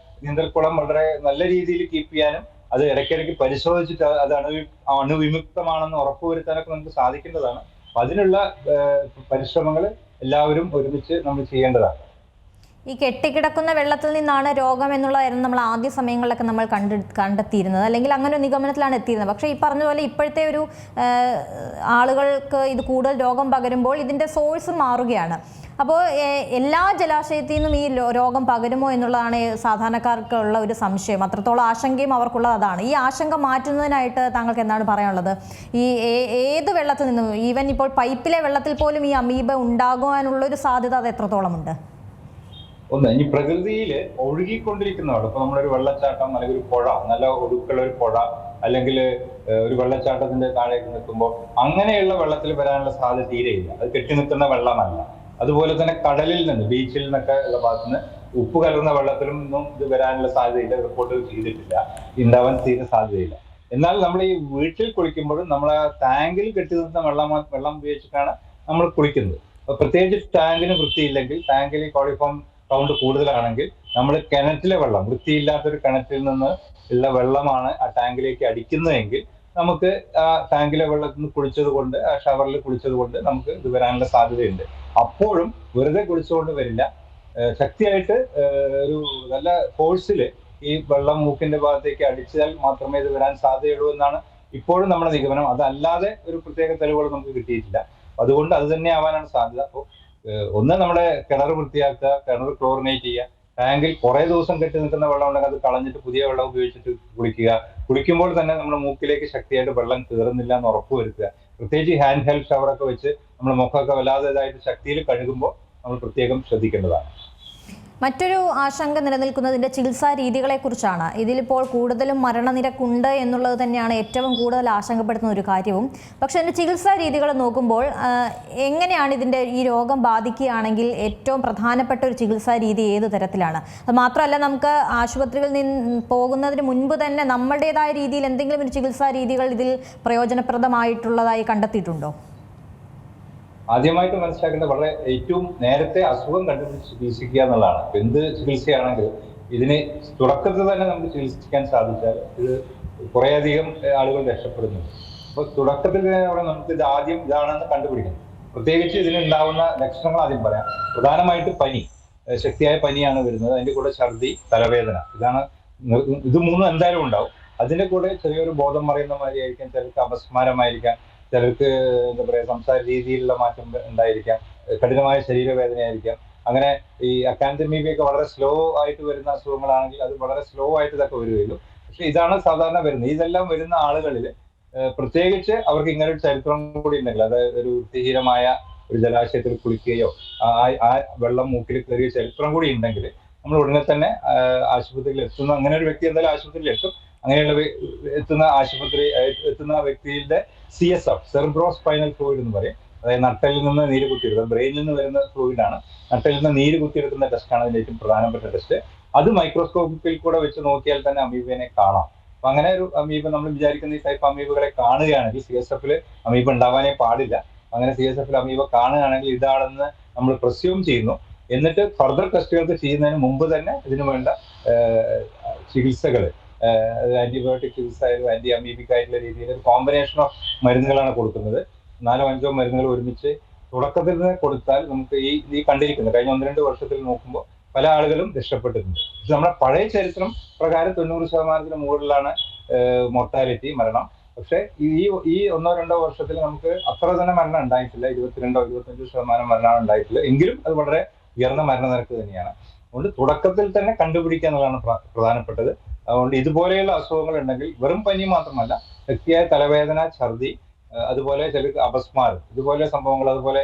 നീന്തൽക്കുളം വളരെ നല്ല രീതിയിൽ കീപ്പ് ചെയ്യാനും അത് ഇടയ്ക്കിടയ്ക്ക് പരിശോധിച്ചിട്ട് അത് അണുവിമുക്തമാണെന്ന് ഉറപ്പുവരുത്താനൊക്കെ നമുക്ക് സാധിക്കേണ്ടതാണ്. അപ്പൊ അതിനുള്ള പരിശ്രമങ്ങൾ എല്ലാവരും ഒരുമിച്ച് നമ്മൾ ചെയ്യേണ്ടതാണ്. ഈ കെട്ടിക്കിടക്കുന്ന വെള്ളത്തിൽ നിന്നാണ് രോഗം എന്നുള്ളതായിരുന്നു നമ്മൾ ആദ്യ സമയങ്ങളിലൊക്കെ നമ്മൾ കണ്ടെത്തിയിരുന്നത്, അല്ലെങ്കിൽ അങ്ങനെ ഒരു നിഗമനത്തിലാണ് എത്തിയിരുന്നത്. പക്ഷേ ഈ പറഞ്ഞ പോലെ ഇപ്പോഴത്തെ ഒരു ആളുകൾക്ക് ഇത് കൂടുതൽ രോഗം പകരുമ്പോൾ ഇതിൻ്റെ സോഴ്സ് മാറുകയാണ്. അപ്പോൾ എല്ലാ ജലാശയത്തിൽ നിന്നും ഈ രോഗം പകരുമോ എന്നുള്ളതാണ് സാധാരണക്കാർക്കുള്ള ഒരു സംശയം. അത്രത്തോളം ആശങ്കയും അവർക്കുള്ളത് അതാണ്. ഈ ആശങ്ക മാറ്റുന്നതിനായിട്ട് താങ്കൾക്ക് എന്താണ് പറയാനുള്ളത്? ഈ ഏത് വെള്ളത്തിൽ നിന്നും, ഈവൻ ഇപ്പോൾ പൈപ്പിലെ വെള്ളത്തിൽ പോലും ഈ അമീബ ഉണ്ടാകുവാനുള്ളൊരു സാധ്യത അത് എത്രത്തോളമുണ്ട്? ഒന്ന്, ഇനി പ്രകൃതിയിൽ ഒഴുകിക്കൊണ്ടിരിക്കുന്ന വെള്ളം, ഇപ്പൊ നമ്മളൊരു വെള്ളച്ചാട്ടം അല്ലെങ്കിൽ ഒരു പുഴ, നല്ല ഒഴുക്കുള്ള ഒരു പുഴ അല്ലെങ്കിൽ ഒരു വെള്ളച്ചാട്ടത്തിന്റെ താഴേക്ക് നിൽക്കുമ്പോൾ അങ്ങനെയുള്ള വെള്ളത്തിൽ വരാനുള്ള സാധ്യത തീരെയില്ല. അത് കെട്ടി നിൽക്കുന്ന വെള്ളമല്ല. അതുപോലെ തന്നെ കടലിൽ നിന്ന്, ബീച്ചിൽ നിന്നൊക്കെ ഉള്ള ഭാഗത്ത് നിന്ന് ഉപ്പ് കലർന്ന വെള്ളത്തിലും നിന്നും ഇത് വരാനുള്ള സാധ്യതയില്ല, റിപ്പോർട്ട് ചെയ്തിട്ടില്ല, ഉണ്ടാവാൻ തീരെ സാധ്യതയില്ല. എന്നാൽ നമ്മൾ ഈ വീട്ടിൽ കുളിക്കുമ്പോഴും നമ്മൾ ആ ടാങ്കിൽ കെട്ടി നിർത്തുന്ന വെള്ളം ഉപയോഗിച്ചിട്ടാണ് നമ്മൾ കുളിക്കുന്നത്. അപ്പൊ പ്രത്യേകിച്ച് ടാങ്കിന് വൃത്തിയില്ലെങ്കിൽ, ടാങ്കിൽ കോളിഫോം കൗണ്ട് കൂടുതലാണെങ്കിൽ നമ്മൾ കിണറ്റിലെ വെള്ളം, വൃത്തിയില്ലാത്തൊരു കിണറ്റിൽ നിന്ന് ഉള്ള വെള്ളമാണ് ആ ടാങ്കിലേക്ക് അടിക്കുന്നതെങ്കിൽ നമുക്ക് ആ ടാങ്കിലെ വെള്ളത്തിൽ നിന്ന് കുളിച്ചത് കൊണ്ട്, ആ ഷവറിൽ കുളിച്ചത് കൊണ്ട് നമുക്ക് ഇത് വരാനുള്ള സാധ്യതയുണ്ട്. അപ്പോഴും വെറുതെ കുളിച്ചുകൊണ്ട് വരില്ല. ശക്തിയായിട്ട് ഒരു നല്ല ഫോഴ്സിൽ ഈ വെള്ളം മൂക്കിന്റെ ഭാഗത്തേക്ക് അടിച്ചാൽ മാത്രമേ ഇത് വരാൻ സാധ്യതയുള്ളൂ എന്നാണ് ഇപ്പോഴും നമ്മുടെ നിഗമനം. അതല്ലാതെ ഒരു പ്രത്യേക തെളിവുകൾ നമുക്ക് കിട്ടിയിട്ടില്ല. അതുകൊണ്ട് അത് തന്നെ ആവാനാണ് സാധ്യത. അപ്പോൾ ഒന്ന്, നമ്മുടെ കിണർ വൃത്തിയാക്കുക, കിണർ ക്ലോറിനേറ്റ് ചെയ്യുക. ടാങ്കിൽ കുറെ ദിവസം കെട്ടി നിൽക്കുന്ന വെള്ളം ഉണ്ടെങ്കിൽ അത് കളഞ്ഞിട്ട് പുതിയ വെള്ളം ഉപയോഗിച്ചിട്ട് കുളിക്കുക. കുളിക്കുമ്പോൾ തന്നെ നമ്മുടെ മൂക്കിലേക്ക് ശക്തിയായിട്ട് വെള്ളം കയറുന്നില്ല എന്ന് ഉറപ്പുവരുത്തുക. പ്രത്യേകിച്ച് ഹാൻഡ് ഹെൽഡ് ഷവറൊക്കെ വെച്ച് നമ്മുടെ മുഖമൊക്കെ വല്ലാതായിട്ട് ശക്തിയിൽ കഴുകുമ്പോൾ നമ്മൾ പ്രത്യേകം ശ്രദ്ധിക്കേണ്ടതാണ്. മറ്റൊരു ആശങ്ക നിലനിൽക്കുന്നതിൻ്റെ ചികിത്സാ രീതികളെ കുറിച്ചാണ്. ഇതിലിപ്പോൾ കൂടുതലും മരണനിരക്കുണ്ട് എന്നുള്ളത് തന്നെയാണ് ഏറ്റവും കൂടുതൽ ആശങ്കപ്പെടുത്തുന്ന ഒരു കാര്യവും. പക്ഷേ അതിൻ്റെ ചികിത്സാ രീതികൾ നോക്കുമ്പോൾ എങ്ങനെയാണ് ഇതിൻ്റെ ഈ രോഗം ബാധിക്കുകയാണെങ്കിൽ ഏറ്റവും പ്രധാനപ്പെട്ട ഒരു ചികിത്സാ രീതി ഏത് തരത്തിലാണ്? അത് മാത്രമല്ല, നമുക്ക് ആശുപത്രികളിൽ നിന്ന് പോകുന്നതിന് മുൻപ് തന്നെ നമ്മുടേതായ രീതിയിൽ എന്തെങ്കിലും ഒരു ചികിത്സാ രീതികൾ ഇതിൽ പ്രയോജനപ്രദമായിട്ടുള്ളതായി കണ്ടെത്തിയിട്ടുണ്ടോ? ആദ്യമായിട്ട് മനസ്സിലാക്കേണ്ട വളരെ ഏറ്റവും നേരത്തെ അസുഖം കണ്ടുപിടിച്ച് ചികിത്സിക്കുക എന്നുള്ളതാണ്. എന്ത് ചികിത്സയാണെങ്കിലും ഇതിന് തുടക്കത്തിൽ തന്നെ നമുക്ക് ചികിത്സിക്കാൻ സാധിച്ചാൽ ഇത് കുറേയധികം ആളുകൾ രക്ഷപ്പെടുന്നുണ്ട്. അപ്പൊ തുടക്കത്തിൽ തന്നെ നമുക്ക് ഇത് ആദ്യം ഇതാണെന്ന് കണ്ടുപിടിക്കണം. പ്രത്യേകിച്ച് ഇതിനുണ്ടാവുന്ന ലക്ഷണങ്ങൾ ആദ്യം പറയാം. പ്രധാനമായിട്ട് പനി, ശക്തിയായ പനിയാണ് വരുന്നത്. അതിന്റെ കൂടെ ഛർദി, തലവേദന, ഇത് മൂന്നും എന്തായാലും ഉണ്ടാവും. അതിന്റെ കൂടെ ചെറിയൊരു ബോധം മറിയുന്ന മാതിരിയായിരിക്കാം, ചിലർക്ക് അപസ്മാരമായിരിക്കാം, ചിലർക്ക് എന്താ പറയുക സംസാര രീതിയിലുള്ള മാറ്റം ഉണ്ടായിരിക്കാം, കഠിനമായ ശരീരവേദനയായിരിക്കാം. അങ്ങനെ ഈ അക്കാൻതമീബിയൊക്കെ വളരെ സ്ലോ ആയിട്ട് വരുന്ന അസുഖങ്ങളാണെങ്കിൽ അത് വളരെ സ്ലോ ആയിട്ട് ഇതൊക്കെ വരികയുള്ളൂ. പക്ഷെ ഇതാണ് സാധാരണ വരുന്നത്. ഇതെല്ലാം വരുന്ന ആളുകളിൽ പ്രത്യേകിച്ച് അവർക്ക് ഇങ്ങനെ ഒരു ചരിത്രം കൂടി ഉണ്ടെങ്കിൽ, അതായത് ഒരു വൃത്തിഹീനമായ ഒരു ജലാശയത്തിൽ കുളിക്കുകയോ ആ വെള്ളം മൂക്കിൽ കയറിയ ചരിത്രം കൂടി ഉണ്ടെങ്കിൽ നമ്മൾ ഉടനെ തന്നെ ആശുപത്രിയിൽ എത്തുന്ന, അങ്ങനെ ഒരു വ്യക്തി എന്തായാലും ആശുപത്രിയിൽ എത്തും. അങ്ങനെയുള്ള എത്തുന്ന വ്യക്തിയുടെ CSF, സെറിബ്രോ സ്പൈനൽ ഫ്ലൂയിഡ് എന്ന് പറയും. അതായത് നട്ടലിൽ നിന്ന് നീര് കുത്തിയെടുക്കുക, ബ്രെയിനിൽ നിന്ന് വരുന്ന ഫ്ലൂയിഡാണ്. നട്ടലിൽ നിന്ന് നീര് കുത്തിയെടുക്കുന്ന ടെസ്റ്റാണ് അതിന്റെ ഏറ്റവും പ്രധാനപ്പെട്ട ടെസ്റ്റ്. അത് മൈക്രോസ്കോപ്പിൽ കൂടെ വെച്ച് നോക്കിയാൽ തന്നെ അമീബിനെ കാണാം. അപ്പൊ അങ്ങനെ ഒരു അമീബ, നമ്മൾ വിചാരിക്കുന്ന ഈ ടൈപ്പ് അമീബകളെ കാണുകയാണെങ്കിൽ, CSF അമീബ ഉണ്ടാവാനേ പാടില്ല. അങ്ങനെ CSF അമീബ കാണുകയാണെങ്കിൽ ഇതാണെന്ന് നമ്മൾ പ്രസ്യൂം ചെയ്യുന്നു. എന്നിട്ട് ഫർദർ ടെസ്റ്റുകൾക്ക് ചെയ്യുന്നതിന് മുമ്പ് തന്നെ ഇതിനു വേണ്ട ചികിത്സകൾ, ആന്റിബയോട്ടിക് ചികിത്സ ആയാലും ആന്റി അമീബിക് ആയിട്ടുള്ള രീതിയിൽ ഒരു കോമ്പിനേഷൻ ഓഫ് മരുന്നുകളാണ് കൊടുക്കുന്നത്. 4-5 മരുന്നുകൾ ഒരുമിച്ച് തുടക്കത്തിൽ നിന്ന് കൊടുത്താൽ നമുക്ക് ഈ കണ്ടിരിക്കുന്നത് കഴിഞ്ഞ 1-2 വർഷത്തിൽ നോക്കുമ്പോൾ പല ആളുകളും രക്ഷപ്പെട്ടിട്ടുണ്ട്. പക്ഷെ നമ്മുടെ പഴയ ചരിത്രം പ്രകാരം 90% മുകളിലാണ് മോർട്ടാലിറ്റി, മരണം. പക്ഷെ ഈ 1-2 വർഷത്തിൽ നമുക്ക് അത്ര തന്നെ മരണം ഉണ്ടായിട്ടില്ല. 22-25% മരണമാണ് ഉണ്ടായിട്ടില്ല. എങ്കിലും അത് വളരെ ഉയർന്ന മരണനിരക്ക് തന്നെയാണ്. അതുകൊണ്ട് തുടക്കത്തിൽ തന്നെ കണ്ടുപിടിക്കുക എന്നുള്ളതാണ് പ്രധാനപ്പെട്ടത്. അതുകൊണ്ട് ഇതുപോലെയുള്ള അസുഖങ്ങൾ ഉണ്ടെങ്കിൽ വെറും പനി മാത്രമല്ല, ശക്തിയായ തലവേദന, ഛർദി, അതുപോലെ ചിലർക്ക് അപസ്മാരം, ഇതുപോലെ സംഭവങ്ങൾ, അതുപോലെ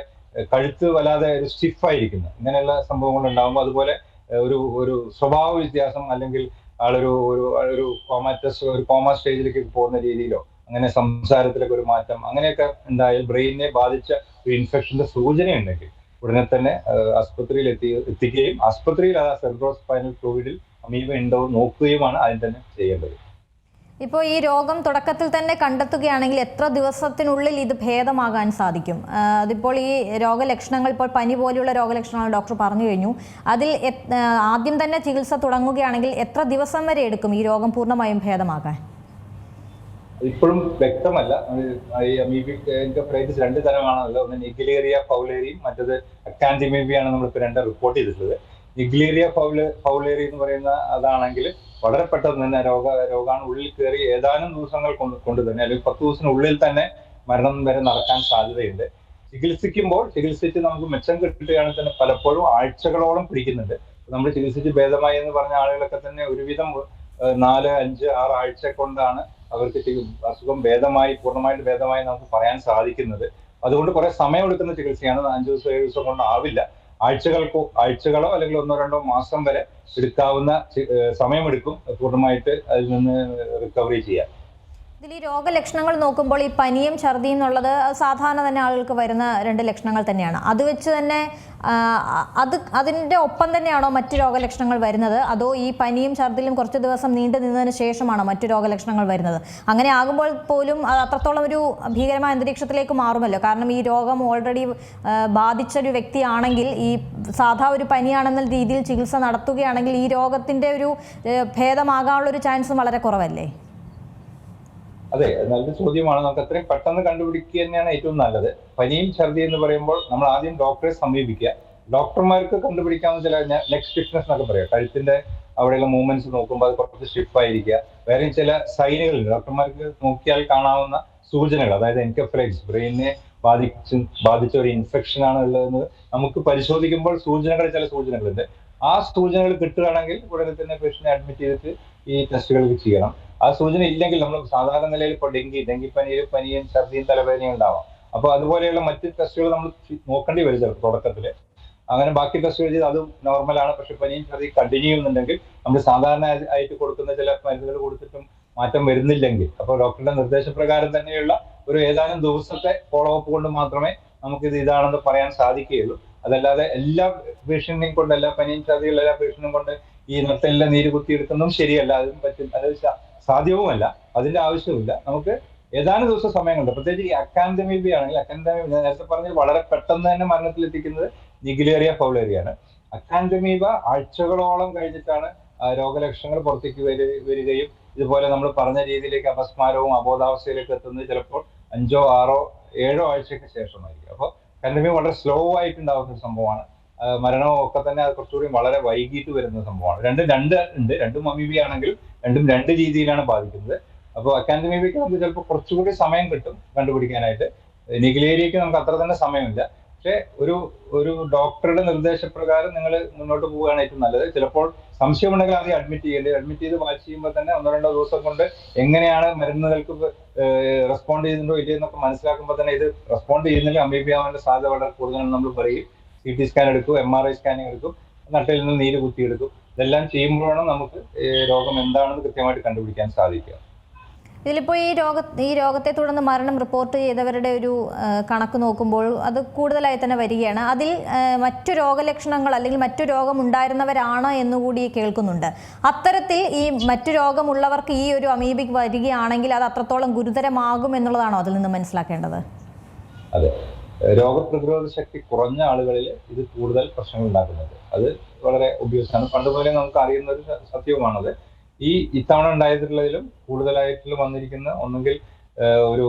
കഴുത്ത് വല്ലാതെ ഒരു സ്റ്റിഫായിരിക്കുന്നു, ഇങ്ങനെയുള്ള സംഭവങ്ങൾ ഉണ്ടാകുമ്പോൾ, അതുപോലെ ഒരു സ്വഭാവ വ്യത്യാസം, അല്ലെങ്കിൽ ആളൊരു ഒരു കോമ സ്റ്റേജിലേക്ക് പോകുന്ന രീതിയിലോ, അങ്ങനെ സംസാരത്തിലൊക്കെ ഒരു മാറ്റം, അങ്ങനെയൊക്കെ ഉണ്ടായാൽ, ബ്രെയിനിനെ ബാധിച്ച ഒരു ഇൻഫെക്ഷന്റെ സൂചന ഉണ്ടെങ്കിൽ ഉടനെ തന്നെ ആസ്പത്രിയിൽ എത്തിക്കുകയും ആസ്പത്രിയിൽ ആ സെറിബ്രോ സ്പൈനൽ ഫ്ലൂയിഡിൽ അമീബ ഉണ്ടോ നോക്കുകയുമാണ് ആദ്യം തന്നെ ചെയ്യേണ്ടത്. ഇപ്പോൾ ഈ രോഗം തുടക്കത്തിൽ തന്നെ കണ്ടെത്തുകയാണെങ്കിൽ എത്ര ദിവസത്തിനുള്ളിൽ ഇത് ഭേദമാകാൻ സാധിക്കും? അതിപ്പോൾ ഈ രോഗലക്ഷണങ്ങൾ, ഇപ്പോൾ പനി പോലെയുള്ള രോഗലക്ഷണങ്ങൾ ഡോക്ടർ പറഞ്ഞു കഴിഞ്ഞു. അതിൽ ആദ്യം തന്നെ ചികിത്സ തുടങ്ങുകയാണെങ്കിൽ എത്ര ദിവസം വരെ എടുക്കും ഈ രോഗം പൂർണ്ണമായും ഭേദമാകാൻ? ഇപ്പോഴും വ്യക്തമല്ല. ഈ അമീബിക് എൻകഫലൈറ്റിസ് രണ്ട് തരമാണല്ലോ. ഒന്ന് നിഗ്ലേറിയ ഫൗലേറിയും മറ്റത് അക്കാൻതിമീബിയാണ് നമ്മളിപ്പോൾ രണ്ട് റിപ്പോർട്ട് ചെയ്തിട്ടുള്ളത്. നിഗ്ലേറിയ ഫൗലേറി എന്ന് പറയുന്ന അതാണെങ്കിൽ വളരെ പെട്ടെന്ന് തന്നെ രോഗാണു ഉള്ളിൽ കയറി ഏതാനും ദിവസങ്ങൾ കൊണ്ട് തന്നെ, അല്ലെങ്കിൽ 10 ദിവസത്തിനുള്ളിൽ തന്നെ മരണം വരെ നടക്കാൻ സാധ്യതയുണ്ട്. ചികിത്സിച്ച് നമുക്ക് മെച്ചം കിട്ടുകയാണെങ്കിൽ തന്നെ പലപ്പോഴും ആഴ്ചകളോളം പിടിക്കുന്നുണ്ട്. നമ്മൾ ചികിത്സിച്ച് ഭേദമായി എന്ന് പറഞ്ഞ ആളുകളൊക്കെ തന്നെ ഒരുവിധം 4, 5, 6 ആഴ്ച കൊണ്ടാണ് അവർക്ക് അസുഖം പൂർണ്ണമായിട്ട് ഭേദമായി നമുക്ക് പറയാൻ സാധിക്കുന്നത്. അതുകൊണ്ട് കുറെ സമയം എടുക്കുന്ന ചികിത്സയാണ്. 5 ദിവസം 7 ദിവസം കൊണ്ട് ആവില്ല. ആഴ്ചകളോ അല്ലെങ്കിൽ 1-2 മാസം വരെ എടുക്കാവുന്ന സമയമെടുക്കും പൂർണ്ണമായിട്ട് അതിൽ നിന്ന് റിക്കവറി ചെയ്യാൻ. ഇതിൽ ഈ രോഗലക്ഷണങ്ങൾ നോക്കുമ്പോൾ ഈ പനിയും ഛർദിയും എന്നുള്ളത് സാധാരണ തന്നെ ആളുകൾക്ക് വരുന്ന 2 ലക്ഷണങ്ങൾ തന്നെയാണ്. അത് വെച്ച് തന്നെ അതിൻ്റെ ഒപ്പം തന്നെയാണോ മറ്റു രോഗലക്ഷണങ്ങൾ വരുന്നത്? അതോ ഈ പനിയും ഛർദിലും കുറച്ച് ദിവസം നീണ്ടു നിന്നതിന് ശേഷമാണോ മറ്റു രോഗലക്ഷണങ്ങൾ വരുന്നത്? അങ്ങനെ ആകുമ്പോൾ പോലും അത് അത്രത്തോളം ഒരു ഭീകരമായ അന്തരീക്ഷത്തിലേക്ക് മാറുമല്ലോ. കാരണം ഈ രോഗം ഓൾറെഡി ബാധിച്ചൊരു വ്യക്തിയാണെങ്കിൽ ഈ സാധാ ഒരു പനിയാണെന്ന രീതിയിൽ ചികിത്സ നടത്തുകയാണെങ്കിൽ ഈ രോഗത്തിൻ്റെ ഒരു ഭേദമാകാനുള്ളൊരു ചാൻസും വളരെ കുറവല്ലേ? അതെ, നല്ലൊരു ചോദ്യമാണ്. നമുക്ക് അത്രയും പെട്ടെന്ന് കണ്ടുപിടിക്കുക തന്നെയാണ് ഏറ്റവും നല്ലത്. പനിയും ഛർദി എന്ന് പറയുമ്പോൾ നമ്മൾ ആദ്യം ഡോക്ടറെ സമീപിക്കുക. ഡോക്ടർമാർക്ക് കണ്ടുപിടിക്കാവുന്ന ചില നെക്ക് സ്റ്റിഫ്നെസ് എന്നൊക്കെ പറയാം. കഴുത്തിന്റെ അവിടെയുള്ള മൂവ്മെന്റ്സ് നോക്കുമ്പോൾ അത് കുറച്ച് സ്റ്റിഫ് ആയിരിക്കുക. വേറെയും ചില സൈനുകളുണ്ട് ഡോക്ടർമാർക്ക് നോക്കിയാൽ കാണാവുന്ന സൂചനകൾ. അതായത് എൻകഫലൈറ്റിസ്, ബ്രെയിനിനെ ബാധിച്ച ഒരു ഇൻഫെക്ഷൻ ആണ് ഉള്ളതെന്ന് നമുക്ക് പരിശോധിക്കുമ്പോൾ ചില സൂചനകളുണ്ട്. ആ സൂചനകൾ കിട്ടുകയാണെങ്കിൽ ഉടനെ തന്നെ പേഷ്യന്റിനെ അഡ്മിറ്റ് ചെയ്തിട്ട് ഈ ടെസ്റ്റുകൾ ചെയ്യണം. ആ സൂചന ഇല്ലെങ്കിൽ നമ്മൾ സാധാരണ നിലയിൽ ഇപ്പോൾ പനിയും ഛർദിയും തലവേദനയും ഉണ്ടാവാം. അപ്പൊ അതുപോലെയുള്ള മറ്റ് ടെസ്റ്റുകൾ നമ്മൾ നോക്കേണ്ടി വരും ചിലപ്പോൾ തുടക്കത്തില്. അങ്ങനെ ബാക്കി ടെസ്റ്റുകൾ ചെയ്ത് അത് നോർമലാണ്, പക്ഷെ പനിയും ഛർദിയും കണ്ടിന്യൂ ചെയ്യുന്നുണ്ടെങ്കിൽ നമ്മൾ സാധാരണ ആയിട്ട് കൊടുക്കുന്ന ചില മരുന്നുകൾ കൊടുത്തിട്ടും മാറ്റം വരുന്നില്ലെങ്കിൽ, അപ്പോൾ ഡോക്ടറുടെ നിർദ്ദേശപ്രകാരം തന്നെയുള്ള ഒരു ഏതാനും ദിവസത്തെ ഫോളോ അപ്പ് കൊണ്ട് മാത്രമേ നമുക്കിത് ഇതാണെന്ന് പറയാൻ സാധിക്കുകയുള്ളൂ. അതല്ലാതെ എല്ലാ പേഷ്യന്റിനെയും കൊണ്ട്, എല്ലാ പനിയും ഛർദിയുള്ള എല്ലാ പേഷ്യന്റിനും കൊണ്ട് ഈ നട്ടെല്ലാം നീര് കുത്തിയെടുക്കുന്നതും ശരിയല്ല. അത് സാധ്യവുമല്ല, അതിന്റെ ആവശ്യമില്ല. നമുക്ക് ഏതാനും ദിവസം സമയങ്ങളുണ്ട്. പ്രത്യേകിച്ച് ഈ അക്കാൻതമീബി ആണെങ്കിൽ, നേരത്തെ പറഞ്ഞ വളരെ പെട്ടെന്ന് തന്നെ മരണത്തിലെത്തിക്കുന്നത് നിഗ്ലേറിയ ഫൗലേറിയാണ്. അക്കാൻതമീബ ആഴ്ചകളോളം കഴിഞ്ഞിട്ടാണ് രോഗലക്ഷണങ്ങൾ പുറത്തേക്ക് വരികയും ഇതുപോലെ നമ്മൾ പറഞ്ഞ രീതിയിലേക്ക് അപസ്മാരവും അബോധാവസ്ഥയിലേക്ക് എത്തുന്നത് ചിലപ്പോൾ 5, 6, 7 ആഴ്ചയ്ക്ക് ശേഷമായിരിക്കും. അപ്പോൾ അക്കാൻതമീബ വളരെ സ്ലോ ആയിട്ടുണ്ടാവുന്ന ഒരു സംഭവമാണ്. മരണവും ഒക്കെ തന്നെ അത് കുറച്ചുകൂടി വളരെ വൈകിട്ട് വരുന്ന സംഭവമാണ്. രണ്ടും അമീബി ആണെങ്കിലും രണ്ടും 2 രീതിയിലാണ് ബാധിക്കുന്നത്. അപ്പോൾ അക്കാൻതമീബിക്ക് നമുക്ക് ചിലപ്പോൾ കുറച്ചുകൂടി സമയം കിട്ടും കണ്ടുപിടിക്കാനായിട്ട്. നിഗ്ലേറിയക്ക് നമുക്ക് അത്ര തന്നെ സമയമില്ല. പക്ഷെ ഒരു ഡോക്ടറുടെ നിർദ്ദേശപ്രകാരം നിങ്ങൾ മുന്നോട്ട് പോവുകയാണ് ഏറ്റവും നല്ലത്. ചിലപ്പോൾ സംശയമുണ്ടെങ്കിൽ ആദ്യം അഡ്മിറ്റ് ചെയ്ത് വാച്ച് ചെയ്യുമ്പോൾ തന്നെ 1-2 ദിവസം കൊണ്ട് എങ്ങനെയാണ് മരുന്നുകൾക്ക് റെസ്പോണ്ട് ചെയ്യുന്നുണ്ടോ ഇല്ലയോ എന്നൊക്കെ മനസ്സിലാക്കുമ്പോൾ തന്നെ ഇത് റെസ്പോണ്ട് ചെയ്യുന്നില്ല, അമീബി ആവാനുള്ള സാധ്യത വളരെ കൂടുതലാണെന്ന് നമ്മൾ പറയും. CT സ്കാൻ എടുക്കും, MRI സ്കാനിങ് എടുക്കും, നട്ടിൽ നിന്ന് നീര് കുത്തിയെടുക്കും. ഇതെല്ലാം ചെയ്യുമ്പോഴാണ് നമുക്ക് രോഗം എന്താണെന്ന് കൃത്യമായിട്ട് കണ്ടുപിടിക്കാൻ സാധിക്കുക. ഇതിലിപ്പോൾ ഈ രോഗത്തെ തുടർന്ന് മരണം റിപ്പോർട്ട് ചെയ്തവരുടെ ഒരു കണക്ക് നോക്കുമ്പോൾ അത് കൂടുതലായി തന്നെ വരികയാണ്. അതിൽ മറ്റു രോഗലക്ഷണങ്ങൾ അല്ലെങ്കിൽ മറ്റു രോഗമുണ്ടായിരുന്നവരാണ് എന്നുകൂടി കേൾക്കുന്നുണ്ട്. അത്തരത്തിൽ ഈ മറ്റു രോഗമുള്ളവർക്ക് ഈ ഒരു അമീബിക് വരികയാണെങ്കിൽ അത് അത്രത്തോളം ഗുരുതരമാകും എന്നുള്ളതാണോ അതിൽ നിന്ന് മനസ്സിലാക്കേണ്ടത്? അതെ, രോഗപ്രതിരോധ ശക്തി കുറഞ്ഞ ആളുകളിൽ ഇത് കൂടുതൽ പ്രശ്നങ്ങൾ ഉണ്ടാക്കുന്നുണ്ട്. അത് വളരെ ഒബ്വിയസ് ആണ്. പണ്ടുപോലെ നമുക്ക് അറിയുന്ന ഒരു സത്യവുമാണത്. ഇത്തവണ ഉണ്ടായിട്ടുള്ളതിലും കൂടുതലായിട്ട് വന്നിരിക്കുന്ന ഒന്നുകിൽ ഒരു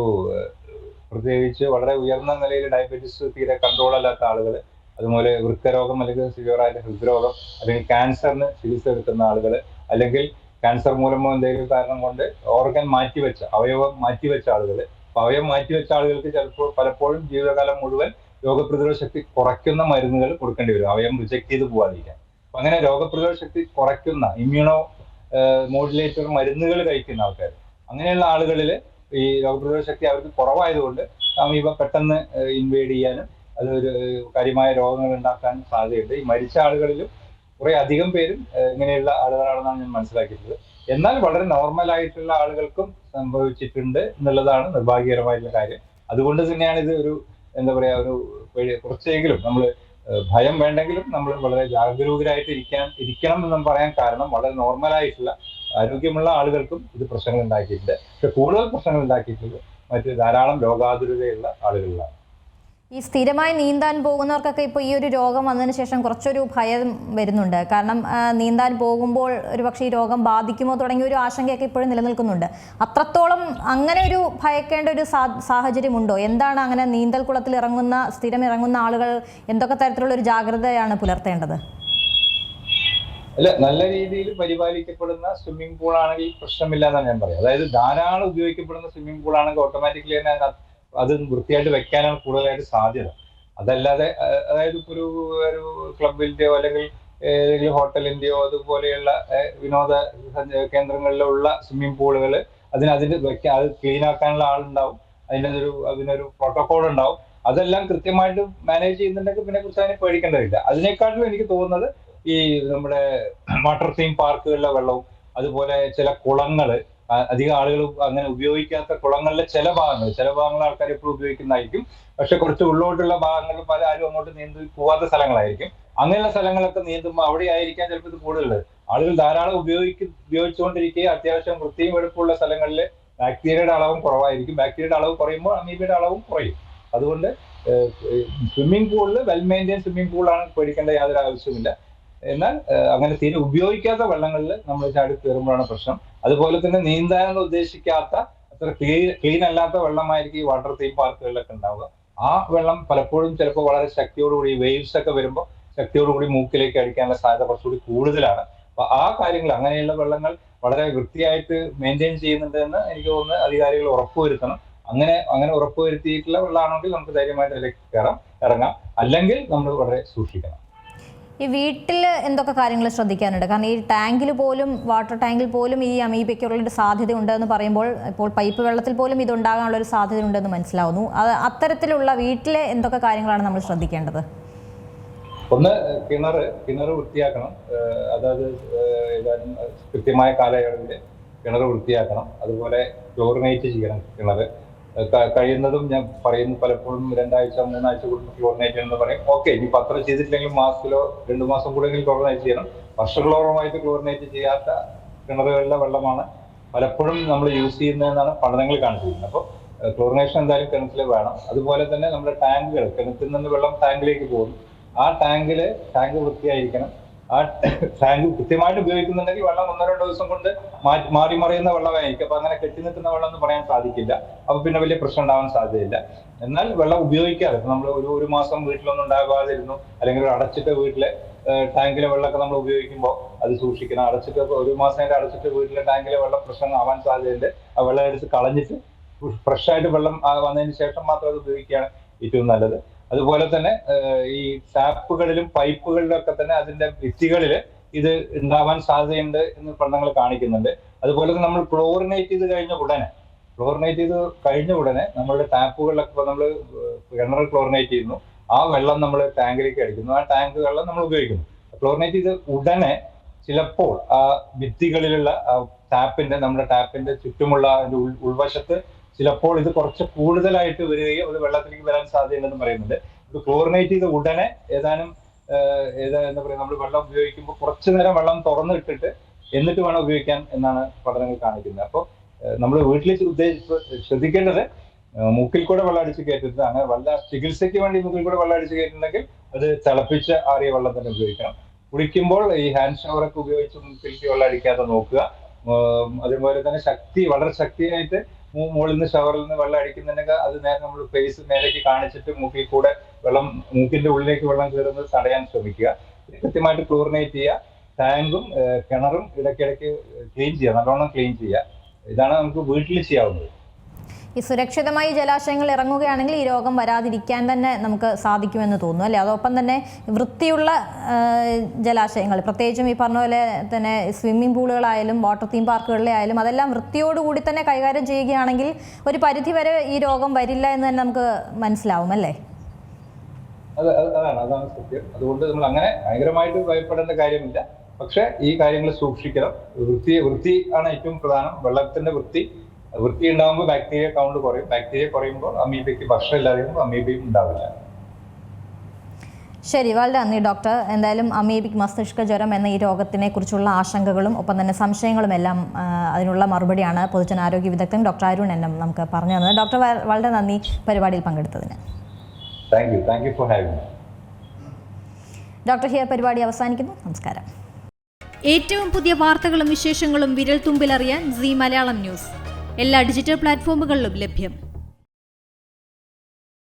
പ്രത്യേകിച്ച് വളരെ ഉയർന്ന നിലയിൽ ഡയബറ്റീസ് തീരെ കൺട്രോൾ അല്ലാത്ത ആളുകൾ, അതുപോലെ വൃക്കരോഗം അല്ലെങ്കിൽ സിവിയറായിട്ട് ഹൃദ്രോഗം അല്ലെങ്കിൽ ക്യാൻസറിന് ചികിത്സ എടുക്കുന്ന ആളുകൾ, അല്ലെങ്കിൽ ക്യാൻസർ മൂലമോ എന്തെങ്കിലും കാരണം കൊണ്ട് അവയവം മാറ്റിവെച്ച ആളുകൾ. അവയവം മാറ്റിവെച്ച ആളുകൾക്ക് പലപ്പോഴും ജീവിതകാലം മുഴുവൻ രോഗപ്രതിരോധ ശക്തി കുറയ്ക്കുന്ന മരുന്നുകൾ കൊടുക്കേണ്ടി വരും, അവയവം റിജക്ട് ചെയ്ത് പോകാതിരിക്കാൻ. അപ്പൊ അങ്ങനെ രോഗപ്രതിരോധ ശക്തി കുറയ്ക്കുന്ന ഇമ്മ്യൂണോ മോഡുലേറ്റർ മരുന്നുകൾ കഴിക്കുന്ന ആൾക്കാർ, അങ്ങനെയുള്ള ആളുകളിൽ ഈ രോഗപ്രതിരോധ ശക്തി അവർക്ക് കുറവായതുകൊണ്ട് അമീബ പെട്ടെന്ന് ഇൻവേഡ് ചെയ്യാനും അതൊരു കാര്യമായ രോഗങ്ങൾ ഉണ്ടാക്കാനും സാധ്യതയുണ്ട്. ഈ മരിച്ച ആളുകളിലും കുറെ അധികം പേരും ഇങ്ങനെയുള്ള ആളുകളാണെന്നാണ് ഞാൻ മനസ്സിലാക്കിയിട്ടുള്ളത്. എന്നാൽ വളരെ നോർമൽ ആയിട്ടുള്ള ആളുകൾക്കും സംഭവിച്ചിട്ടുണ്ട് എന്നുള്ളതാണ് നിർഭാഗ്യകരമായിട്ടുള്ള കാര്യം. അതുകൊണ്ട് തന്നെയാണ് ഇത് ഒരു എന്താ പറയാ, കുറച്ചെങ്കിലും നമ്മൾ ഭയം വേണ്ടെങ്കിലും നമ്മൾ വളരെ ജാഗരൂകരായിട്ട് ഇരിക്കണം എന്ന് പറയാൻ കാരണം വളരെ നോർമലായിട്ടുള്ള ആരോഗ്യമുള്ള ആളുകൾക്കും ഇത് പ്രശ്നങ്ങൾ ഉണ്ടാക്കിയിട്ടുണ്ട്. പക്ഷെ കൂടുതൽ പ്രശ്നങ്ങൾ ഉണ്ടാക്കിയിട്ടുള്ളത് മറ്റ് ധാരാളം രോഗാതുരതയുള്ള ആളുകളിലാണ്. ഈ സ്ഥിരമായി നീന്താൻ പോകുന്നവർക്കൊക്കെ ഇപ്പോൾ ഈ ഒരു രോഗം വന്നതിന് ശേഷം കുറച്ചൊരു ഭയം വരുന്നുണ്ട്. കാരണം നീന്താൻ പോകുമ്പോൾ ഒരുപക്ഷെ ഈ രോഗം ബാധിക്കുമോ തുടങ്ങിയ ഒരു ആശങ്കയൊക്കെ ഇപ്പോഴും നിലനിൽക്കുന്നുണ്ട്. അത്രത്തോളം അങ്ങനെ ഒരു ഭയക്കേണ്ട ഒരു സാഹചര്യമുണ്ടോ? എന്താണ് അങ്ങനെ നീന്തൽ കുളത്തിൽ സ്ഥിരം ഇറങ്ങുന്ന ആളുകൾ എന്തൊക്കെ തരത്തിലുള്ള ഒരു ജാഗ്രതയാണ് പുലർത്തേണ്ടത്? അല്ല, നല്ല രീതിയിൽ പരിപാലിക്കപ്പെടുന്ന സ്വിമ്മിംഗ് പൂൾ ആണെങ്കിൽ പ്രശ്നമില്ല എന്നാണ് ഞാൻ പറയാം. അതായത് ധാരാളം ഉപയോഗിക്കപ്പെടുന്ന സ്വിമ്മിംഗ് പൂൾ ആണെങ്കിൽ ഓട്ടോമാറ്റിക്കലി തന്നെ അത് വൃത്തിയായിട്ട് വെക്കാനാണ് കൂടുതലായിട്ട് സാധ്യത. അതല്ലാതെ അതായത് ഇപ്പോൾ ഒരു ക്ലബിന്റെയോ അല്ലെങ്കിൽ ഏതെങ്കിലും ഹോട്ടലിന്റെയോ അതുപോലെയുള്ള വിനോദ കേന്ദ്രങ്ങളിലോ ഉള്ള സ്വിമ്മിംഗ് പൂളുകൾ അതിന് വെക്കാൻ അത് ക്ലീൻ ആക്കാനുള്ള ആളുണ്ടാവും, അതിനൊരു പ്രോട്ടോകോൾ ഉണ്ടാവും. അതെല്ലാം കൃത്യമായിട്ട് മാനേജ് ചെയ്യുന്നുണ്ടെങ്കിൽ പിന്നെ കുറിച്ച് അതിനെ പേടിക്കേണ്ടതില്ല. അതിനേക്കാട്ടിലും എനിക്ക് തോന്നുന്നത് ഈ നമ്മുടെ വാട്ടർ തീം പാർക്കുകളിലെ വെള്ളവും അതുപോലെ ചില കുളങ്ങള് അധികം ആളുകൾ അങ്ങനെ ഉപയോഗിക്കാത്ത കുളങ്ങളിലെ ചില ഭാഗങ്ങൾ ആൾക്കാർ എപ്പോഴും ഉപയോഗിക്കുന്നതായിരിക്കും. പക്ഷെ കുറച്ച് ഉള്ളോട്ടുള്ള ഭാഗങ്ങളിൽ പല ആരും അങ്ങോട്ട് നീന്തി പോവാത്ത സ്ഥലങ്ങളായിരിക്കും. അങ്ങനെയുള്ള സ്ഥലങ്ങളൊക്കെ നീന്തുമ്പോൾ അവിടെ ആയിരിക്കാൻ ചിലപ്പോൾ ഇത് കൂടുതലുള്ളത്. ആളുകൾ ധാരാളം ഉപയോഗിച്ചുകൊണ്ടിരിക്കുകയും അത്യാവശ്യം വൃത്തിയും വെടുപ്പുള്ള സ്ഥലങ്ങളിൽ ബാക്ടീരിയയുടെ അളവും കുറവായിരിക്കും. ബാക്ടീരിയയുടെ അളവ് കുറയുമ്പോൾ അമീബയുടെ അളവും കുറയും. അതുകൊണ്ട് സ്വിമ്മിംഗ് പൂളിൽ വെൽ മെയിൻറ്റെയിൻ സ്വിമ്മിംഗ് പൂളാണ് പേടിക്കേണ്ട യാതൊരു ആവശ്യമില്ല. എന്നാൽ അങ്ങനെ തീരെ ഉപയോഗിക്കാത്ത വെള്ളങ്ങളിൽ നമ്മൾ ചാടി കയറുമ്പോഴാണ് പ്രശ്നം. അതുപോലെ തന്നെ നീന്താനെന്ന് ഉദ്ദേശിക്കാത്ത അത്ര ക്ലീൻ അല്ലാത്ത വെള്ളമായിരിക്കും ഈ വാട്ടർ തീം പാർക്കുകളിലൊക്കെ ഉണ്ടാവുക. ആ വെള്ളം പലപ്പോഴും ചിലപ്പോൾ വളരെ ശക്തിയോടുകൂടി വേവ്സ് ഒക്കെ വരുമ്പോൾ ശക്തിയോടുകൂടി മൂക്കിലേക്ക് അടിക്കാനുള്ള സാധ്യത കുറച്ചുകൂടി കൂടുതലാണ്. അപ്പൊ ആ കാര്യങ്ങൾ, അങ്ങനെയുള്ള വെള്ളങ്ങൾ വളരെ വൃത്തിയായിട്ട് മെയിൻറ്റെയിൻ ചെയ്യുന്നുണ്ട് എന്ന് എനിക്ക് തോന്നുന്നത് അധികാരികൾ ഉറപ്പുവരുത്തണം. അങ്ങനെ ഉറപ്പുവരുത്തിയിട്ടുള്ള വെള്ളമാണെങ്കിൽ നമുക്ക് ധൈര്യമായിട്ട് അതിലേക്ക് ഇറങ്ങാം. അല്ലെങ്കിൽ നമ്മൾ വളരെ സൂക്ഷിക്കണം. ഈ വീട്ടിൽ എന്തൊക്കെ കാര്യങ്ങൾ ശ്രദ്ധിക്കാനുണ്ട്? കാരണം ഈ വാട്ടർ ടാങ്കിൽ പോലും ഈ അമീബയ്ക്കുള്ളൊരു സാധ്യത ഉണ്ടെന്ന് പറയുമ്പോൾ ഇപ്പോൾ പൈപ്പ് വെള്ളത്തിൽ പോലും ഇതുണ്ടാകാനുള്ളൊരു സാധ്യത ഉണ്ടെന്ന് മനസ്സിലാവുന്നു. അത്തരത്തിലുള്ള വീട്ടിലെ എന്തൊക്കെ കാര്യങ്ങളാണ് നമ്മൾ ശ്രദ്ധിക്കേണ്ടത്? ഒന്ന്, കിണർ വൃത്തിയാക്കണം. അതായത് ഏതാനും കൃത്യമായ കാലയളവിൽ കിണർ വൃത്തിയാക്കണം. അതുപോലെ ക്ലോറിനേറ്റ് ചെയ്യണം കിണർ. കഴിയുന്നതും ഞാൻ പറയുന്നു, പലപ്പോഴും 2 ആഴ്ച 3 ആഴ്ച കൂടുമ്പോൾ ക്ലോറിനേറ്റ് എന്ന് പറയും. ഓക്കെ, ഇനി പത്ര ചെയ്തിട്ടില്ലെങ്കിൽ മാസത്തിലോ 2 മാസം കൂടെയെങ്കിലും ക്ലോറിനേറ്റ് ചെയ്യണം. വർഷങ്ങളോളമായിട്ട് ക്ലോറിനേറ്റ് ചെയ്യാത്ത കിണറുകളിലെ വെള്ളമാണ് പലപ്പോഴും നമ്മൾ യൂസ് ചെയ്യുന്നതെന്നാണ് പഠനങ്ങൾ കാണിച്ചിരിക്കുന്നത്. അപ്പോൾ ക്ലോറിനേഷൻ എന്തായാലും കിണറ്റിൽ വേണം. അതുപോലെ തന്നെ നമ്മുടെ ടാങ്കുകൾ, കിണറ്റിൽ നിന്ന് വെള്ളം ടാങ്കിലേക്ക് പോകുന്നു. ആ ടാങ്ക് വൃത്തിയായിരിക്കണം. ആ ടാങ്ക് കൃത്യമായിട്ട് ഉപയോഗിക്കുന്നുണ്ടെങ്കിൽ വെള്ളം 1-2 ദിവസം കൊണ്ട് മാറി മറിയുന്ന വെള്ളമായിരിക്കും. അപ്പൊ അങ്ങനെ കെട്ടി നിൽക്കുന്ന വെള്ളം എന്ന് പറയാൻ സാധിക്കില്ല. അപ്പൊ പിന്നെ വലിയ പ്രശ്നം ഉണ്ടാവാൻ സാധ്യതയില്ല. എന്നാൽ വെള്ളം ഉപയോഗിക്കാതെ, ഇപ്പൊ നമ്മൾ ഒരു മാസം വീട്ടിലൊന്നും ഉണ്ടാകാതിരുന്നു, അല്ലെങ്കിൽ ഒരു അടച്ചിട്ട വീട്ടിലെ ടാങ്കിലെ വെള്ളമൊക്കെ നമ്മൾ ഉപയോഗിക്കുമ്പോൾ അത് സൂക്ഷിക്കണം. ഒരു മാസം അടച്ചിട്ട് വീട്ടിലെ ടാങ്കിലെ വെള്ളം പ്രശ്നം ആവാൻ സാധ്യതയുണ്ട്. ആ വെള്ളം എടുത്ത് കളഞ്ഞിട്ട് ഫ്രഷ് ആയിട്ട് വെള്ളം വന്നതിന് ശേഷം മാത്രം അത് ഉപയോഗിക്കുകയാണ് ഏറ്റവും നല്ലത്. അതുപോലെ തന്നെ ഈ ടാപ്പുകളിലും പൈപ്പുകളിലൊക്കെ തന്നെ അതിന്റെ ഭിത്തികളിൽ ഇത് ഉണ്ടാവാൻ സാധ്യതയുണ്ട് എന്ന് പഠനങ്ങൾ കാണിക്കുന്നുണ്ട്. അതുപോലെ തന്നെ നമ്മൾ ക്ലോറിനേറ്റ് ചെയ്ത് കഴിഞ്ഞ ഉടനെ നമ്മളുടെ ടാപ്പുകളിലൊക്കെ ഇപ്പോൾ നമ്മൾ കിണർ ക്ലോറിനേറ്റ് ചെയ്യുന്നു, ആ വെള്ളം നമ്മൾ ടാങ്കിലേക്ക് അടിക്കുന്നു, ആ ടാങ്ക് വെള്ളം നമ്മൾ ഉപയോഗിക്കുന്നു. ക്ലോറിനേറ്റ് ചെയ്ത് ഉടനെ ചിലപ്പോൾ ആ ഭിത്തികളിലുള്ള നമ്മുടെ ടാപ്പിന്റെ ചുറ്റുമുള്ള അതിന്റെ ഉൾവശത്ത് ചിലപ്പോൾ ഇത് കുറച്ച് കൂടുതലായിട്ട് വരികയും അത് വെള്ളത്തിലേക്ക് വരാൻ സാധ്യതയുണ്ടെന്ന് പറയുന്നുണ്ട്. ഇത് ക്ലോറിനേറ്റ് ചെയ്ത ഉടനെ എന്താ പറയുക, നമ്മൾ വെള്ളം ഉപയോഗിക്കുമ്പോൾ കുറച്ചു നേരം വെള്ളം തുറന്നിട്ടിട്ട് എന്നിട്ട് വേണം ഉപയോഗിക്കാൻ എന്നാണ് പഠനങ്ങൾ കാണിക്കുന്നത്. അപ്പോൾ നമ്മൾ വീട്ടിൽ ശ്രദ്ധിക്കേണ്ടത് മൂക്കിൽ കൂടെ വെള്ളം അടിച്ച് കയറ്റരുത്. അങ്ങനെ ചികിത്സയ്ക്ക് വേണ്ടി മൂക്കിൽ കൂടെ വെള്ളം അടിച്ച് കയറ്റുന്നുണ്ടെങ്കിൽ അത് തിളപ്പിച്ച ആറിയ വെള്ളം തന്നെ ഉപയോഗിക്കണം. കുളിക്കുമ്പോൾ ഈ ഹാൻഡ് ഷവറൊക്കെ ഉപയോഗിച്ച് മൂക്കിലേക്ക് വെള്ളം അടിക്കാതെ നോക്കുക. അതുപോലെ തന്നെ വളരെ ശക്തിയായിട്ട് മുകളിൽ നിന്ന് ഷവറിൽ നിന്ന് വെള്ളം അടിക്കുന്നുണ്ടെങ്കിൽ അത് നേരെ നമ്മൾ ഫേസ് നേരേക്ക് കാണിച്ചിട്ട് മൂക്കിന്റെ ഉള്ളിലേക്ക് വെള്ളം കയറുന്നത് തടയാൻ ശ്രമിക്കുക. കൃത്യമായിട്ട് ക്ലോറിനേറ്റ് ചെയ്യുക. ടാങ്കും കിണറും ഇടയ്ക്കിടയ്ക്ക് ക്ലീൻ ചെയ്യുക, നല്ലോണം ക്ലീൻ ചെയ്യുക. ഇതാണ് നമുക്ക് വീട്ടിൽ ചെയ്യാവുന്നത്. ഈ സുരക്ഷിതമായി ജലാശയങ്ങൾ ഇറങ്ങുകയാണെങ്കിൽ ഈ രോഗം വരാതിരിക്കാൻ തന്നെ നമുക്ക് സാധിക്കുമെന്ന് തോന്നുന്നു, അല്ലേ? അതോടൊപ്പം തന്നെ വൃത്തിയുള്ള ജലാശയങ്ങൾ, പ്രത്യേകിച്ചും ഈ പറഞ്ഞ പോലെ തന്നെ സ്വിമ്മിംഗ് പൂളുകളായാലും വാട്ടർ തീം പാർക്കുകളിലെ ആയാലും അതെല്ലാം വൃത്തിയോടുകൂടി തന്നെ കൈകാര്യം ചെയ്യുകയാണെങ്കിൽ ഒരു പരിധിവരെ ഈ രോഗം വരില്ല എന്ന് തന്നെ നമുക്ക് മനസ്സിലാവും, അല്ലേ? അതാണ് സത്യം. അതുകൊണ്ട് നമ്മൾ അങ്ങനെ ഭയങ്കരമായിട്ട് ഭയപ്പെടേണ്ട കാര്യമില്ല. പക്ഷെ ഈ കാര്യങ്ങൾ സൂക്ഷിക്കണം. വൃത്തി ആണ് ഏറ്റവും പ്രധാനം. വെള്ളത്തിന്റെ വൃത്തി ഉണ്ടാകുമ്പോൾ ബാക്ടീരിയ കൗണ്ട് കുറയും. ബാക്ടീരിയ കുറയുമ്പോൾ അമീബയ്ക്ക് ഭക്ഷണം ഇല്ലാതെ അമീബയും ഉണ്ടാവില്ല. ശരി, വളരെ നന്ദി ഡോക്ടർ. എന്തായാലും അമീബിക് മസ്തിഷ്ക ജ്വരം എന്ന ഈ രോഗത്തിനെ കുറിച്ചുള്ള ആശങ്കകളും ഒപ്പം തന്നെ സംശയങ്ങളും എല്ലാം അതിനുള്ള മറുപടിയാണ് പൊതുജനാരോഗ്യ വിദഗ്ധൻ ഡോക്ടർ അരുൺ എന്നും നമുക്ക് പറഞ്ഞു തന്നത്. ഡോക്ടർ വളരെ നന്ദി പരിപാടിയിൽ പങ്കെടുത്തതിന്. Thank you for having me. Doctor here പരിപാടി അവസാനിക്കുന്നു. നമസ്കാരം. ഏറ്റവും പുതിയ വാർത്തകളും വിശേഷങ്ങളും വിരൽ തുമ്പിലറിയാൻ സീ മലയാളം ന്യൂസ് എല്ലാ ഡിജിറ്റൽ പ്ലാറ്റ്ഫോമുകളിലും ലഭ്യം.